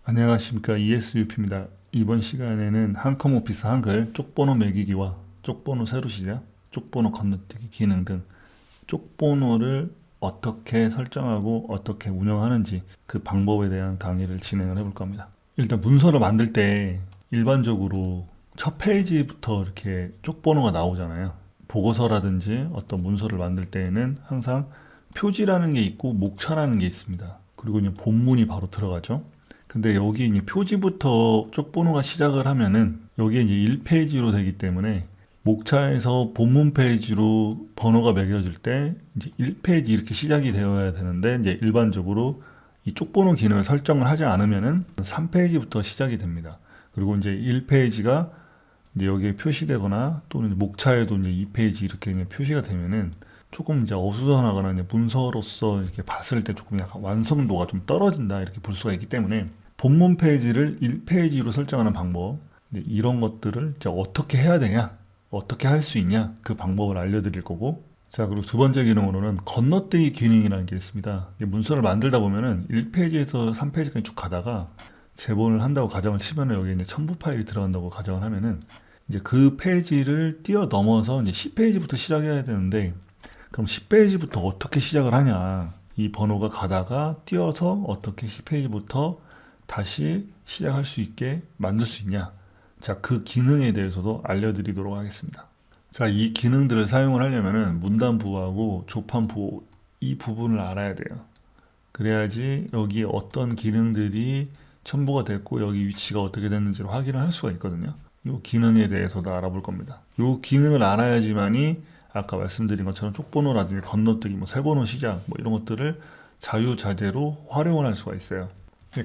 안녕하십니까, ESUP입니다. 이번 시간에는 한컴오피스 한글 쪽번호 매기기와 쪽번호 세로 시작, 쪽번호 건너뛰기 기능 등 쪽번호를 어떻게 설정하고 어떻게 운영하는지 그 방법에 대한 강의를 진행을 해볼 겁니다. 일단 문서를 만들 때 일반적으로 첫 페이지부터 이렇게 쪽번호가 나오잖아요. 보고서라든지 어떤 문서를 만들 때에는 항상 표지라는 게 있고 목차라는 게 있습니다. 그리고 이제 본문이 바로 들어가죠. 근데 여기 이제 표지부터 쪽번호가 시작을 하면은 여기에 이제 1페이지로 되기 때문에 목차에서 본문 페이지로 번호가 매겨질 때 이제 1페이지 이렇게 시작이 되어야 되는데 이제 일반적으로 이 쪽번호 기능을 설정을 하지 않으면은 3페이지부터 시작이 됩니다. 그리고 이제 1페이지가 이제 여기에 표시되거나 또는 목차에도 이제 2페이지 이렇게 이제 표시가 되면은 조금 이제 어수선하거나 이제 문서로서 이렇게 봤을 때 조금 약간 완성도가 좀 떨어진다 이렇게 볼 수가 있기 때문에 본문 페이지를 1페이지로 설정하는 방법, 이런 것들을 이제 어떻게 해야 되냐, 어떻게 할 수 있냐, 그 방법을 알려드릴 거고. 자, 그리고 두 번째 기능으로는 건너뛰기 기능이라는 게 있습니다. 문서를 만들다 보면은 1페이지에서 3페이지까지 쭉 가다가 제본을 한다고 가정을 치면은 여기 이제 첨부 파일이 들어간다고 가정을 하면은 이제 그 페이지를 뛰어넘어서 이제 10페이지부터 시작해야 되는데, 그럼 10페이지부터 어떻게 시작을 하냐, 이 번호가 가다가 뛰어서 어떻게 10페이지부터 다시 시작할 수 있게 만들 수 있냐. 자, 그 기능에 대해서도 알려드리도록 하겠습니다. 자, 이 기능들을 사용을 하려면은 문단부호하고 조판부호 이 부분을 알아야 돼요. 그래야지 여기 어떤 기능들이 첨부가 됐고 여기 위치가 어떻게 됐는지를 확인을 할 수가 있거든요. 이 기능에 대해서도 알아볼 겁니다. 이 기능을 알아야지만이 아까 말씀드린 것처럼 쪽번호라든지 건너뛰기, 세번호 시작, 이런 것들을 자유자재로 활용을 할 수가 있어요.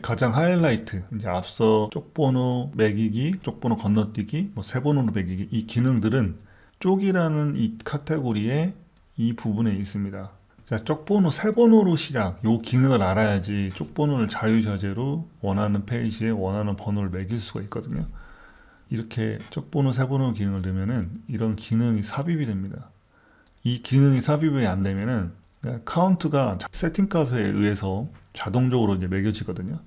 가장 하이라이트, 이제 앞서 쪽번호 매기기, 쪽번호 건너뛰기, 세번호로 매기기, 이 기능들은 쪽이라는 이 카테고리에 이 부분에 있습니다. 자, 쪽번호 세번호로 시작, 이 기능을 알아야지 쪽번호를 자유자재로 원하는 페이지에 원하는 번호를 매길 수가 있거든요. 이렇게 쪽번호 세번호 기능을 넣으면은 이런 기능이 삽입이 됩니다. 이 기능이 삽입이 안 되면은 카운트가 세팅 값에 의해서 자동적으로 이제 매겨지거든요.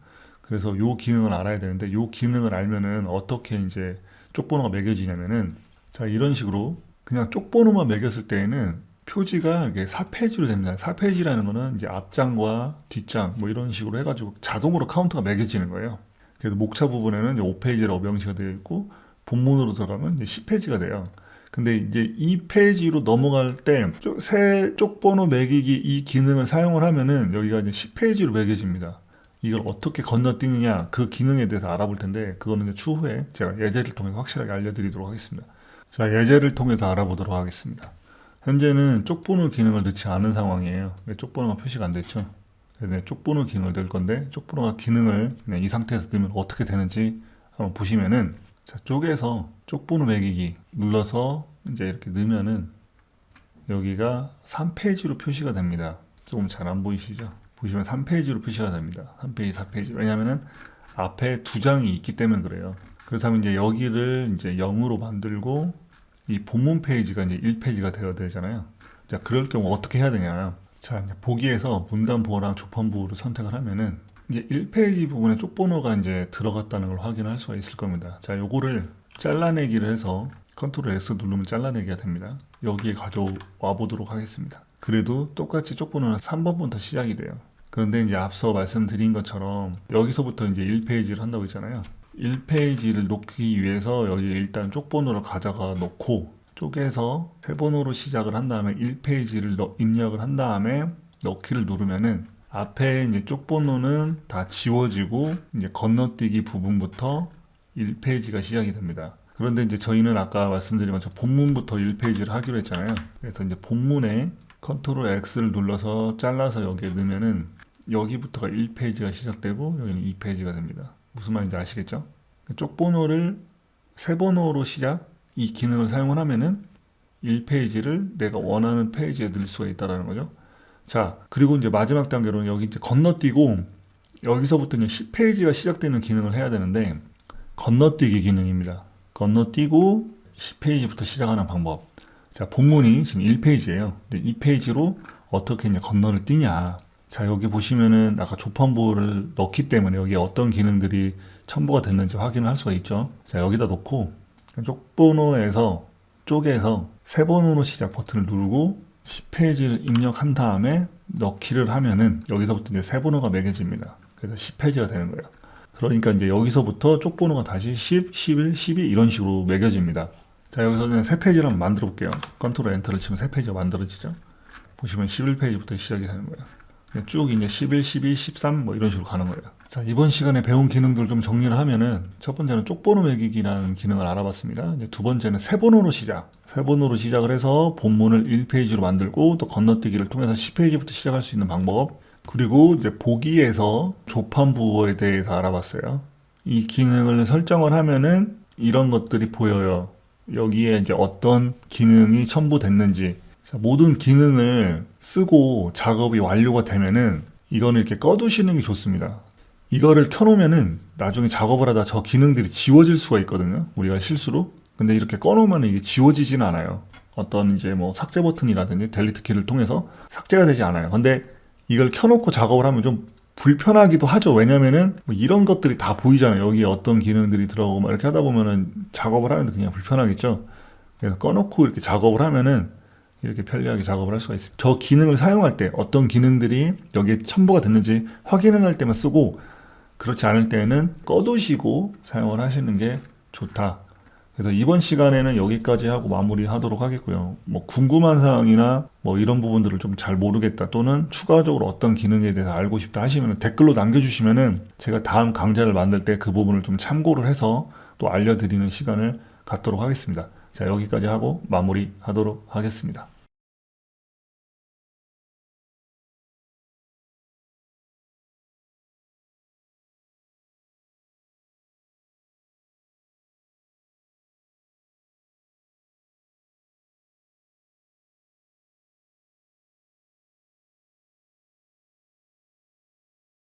그래서 요 기능을 알아야 되는데, 요 기능을 알면은 어떻게 이제 쪽번호가 매겨지냐면은, 자, 이런 식으로 그냥 쪽번호만 매겼을 때에는 표지가 이게 4페이지로 됩니다. 4페이지라는 거는 이제 앞장과 뒷장 이런 식으로 해가지고 자동으로 카운트가 매겨지는 거예요. 그래서 목차 부분에는 이제 5페이지라고 명시가 되어 있고 본문으로 들어가면 이제 10페이지가 돼요. 근데 이제 이 페이지로 넘어갈 때 새 쪽번호 매기기 이 기능을 사용을 하면은 여기가 이제 10페이지로 매겨집니다. 이걸 어떻게 건너뛰느냐, 그 기능에 대해서 알아볼 텐데, 그거는 이제 추후에 제가 예제를 통해서 확실하게 알려드리도록 하겠습니다. 자, 예제를 통해서 알아보도록 하겠습니다. 현재는 쪽번호 기능을 넣지 않은 상황이에요. 쪽번호가 표시가 안 됐죠. 그래서 쪽번호 기능을 넣을 건데, 쪽번호가 기능을 그냥 이 상태에서 넣으면 어떻게 되는지 한번 보시면은, 자, 쪽에서 쪽번호 매기기 눌러서 이제 이렇게 넣으면은 여기가 3페이지로 표시가 됩니다. 조금 잘 안 보이시죠? 보시면 3페이지로 표시가 됩니다. 3페이지, 4페이지. 왜냐면은 앞에 두 장이 있기 때문에 그래요. 그렇다면 이제 여기를 이제 0으로 만들고 이 본문 페이지가 이제 1페이지가 되어야 되잖아요. 자, 그럴 경우 어떻게 해야 되냐? 자, 이제 보기에서 문단부호랑 조판부호를 선택을 하면은 이제 1페이지 부분에 쪽번호가 이제 들어갔다는 걸 확인할 수가 있을 겁니다. 자, 요거를 잘라내기를 해서 컨트롤 S 누르면 잘라내기가 됩니다. 여기에 가져와 보도록 하겠습니다. 그래도 똑같이 쪽번호는 3번부터 시작이 돼요. 그런데 이제 앞서 말씀드린 것처럼 여기서부터 이제 1페이지를 한다고 했잖아요. 1페이지를 놓기 위해서 여기 일단 쪽번호를 가져가 놓고 쪽에서 세 번호로 시작을 한 다음에 1페이지를 입력을 한 다음에 넣기를 누르면은 앞에 이제 쪽번호는 다 지워지고 이제 건너뛰기 부분부터 1페이지가 시작이 됩니다. 그런데 이제 저희는 아까 말씀드린 것처럼 본문부터 1페이지를 하기로 했잖아요. 그래서 이제 본문에 컨트롤 X를 눌러서 잘라서 여기에 넣으면은 여기부터가 1페이지가 시작되고 여기는 2페이지가 됩니다. 무슨 말인지 아시겠죠? 쪽번호를 세 번호로 시작, 이 기능을 사용을 하면은 1페이지를 내가 원하는 페이지에 넣을 수가 있다는 거죠. 자, 그리고 이제 마지막 단계로는 여기 이제 건너뛰고 여기서부터 이제 10페이지가 시작되는 기능을 해야 되는데, 건너뛰기 기능입니다. 건너뛰고 10페이지부터 시작하는 방법. 자, 본문이 지금 1페이지예요. 근데 이 페이지로 어떻게 이제 건너를 뛰냐. 자, 여기 보시면은 아까 조판부를 넣기 때문에 여기에 어떤 기능들이 첨부가 됐는지 확인을 할 수가 있죠. 자, 여기다 놓고 쪽번호에서 쪽에서 세 번호로 시작 버튼을 누르고 10페이지를 입력한 다음에 넣기를 하면은 여기서부터 이제 세 번호가 매겨집니다. 그래서 10페이지가 되는 거예요. 그러니까 이제 여기서부터 쪽번호가 다시 10, 11, 12 이런 식으로 매겨집니다. 자, 여기서는 세 페이지를 한번 만들어 볼게요. 컨트롤 엔터를 치면 세 페이지가 만들어지죠. 보시면 11페이지부터 시작이 되는 거예요. 쭉 이제 11, 12, 13 뭐 이런 식으로 가는 거예요. 자, 이번 시간에 배운 기능들 좀 정리를 하면은 첫 번째는 쪽번호 매기기라는 기능을 알아봤습니다. 이제 두 번째는 세 번호로 시작. 세 번호로 시작을 해서 본문을 1페이지로 만들고 또 건너뛰기를 통해서 10페이지부터 시작할 수 있는 방법. 그리고 이제 보기에서 조판부호에 대해서 알아봤어요. 이 기능을 설정을 하면은 이런 것들이 보여요. 여기에 이제 어떤 기능이 첨부됐는지. 자, 모든 기능을 쓰고 작업이 완료가 되면은 이거는 이렇게 꺼두시는 게 좋습니다. 이거를 켜놓으면은 나중에 작업을 하다 저 기능들이 지워질 수가 있거든요. 우리가 실수로. 근데 이렇게 꺼놓으면 이게 지워지진 않아요. 어떤 이제 뭐 삭제 버튼이라든지 델리트 키를 통해서 삭제가 되지 않아요. 근데 이걸 켜놓고 작업을 하면 좀 불편하기도 하죠. 왜냐면은 뭐 이런 것들이 다 보이잖아요. 여기에 어떤 기능들이 들어오고 막 이렇게 하다 보면은 작업을 하는데 그냥 불편하겠죠. 그래서 꺼놓고 이렇게 작업을 하면은 이렇게 편리하게 작업을 할 수가 있습니다. 저 기능을 사용할 때 어떤 기능들이 여기에 첨부가 됐는지 확인을 할 때만 쓰고 그렇지 않을 때는 꺼두시고 사용을 하시는 게 좋다. 그래서 이번 시간에는 여기까지 하고 마무리하도록 하겠고요. 뭐 궁금한 사항이나 뭐 이런 부분들을 좀 잘 모르겠다 또는 추가적으로 어떤 기능에 대해서 알고 싶다 하시면 댓글로 남겨주시면은 제가 다음 강좌를 만들 때 그 부분을 좀 참고를 해서 또 알려드리는 시간을 갖도록 하겠습니다. 자, 여기까지 하고 마무리하도록 하겠습니다.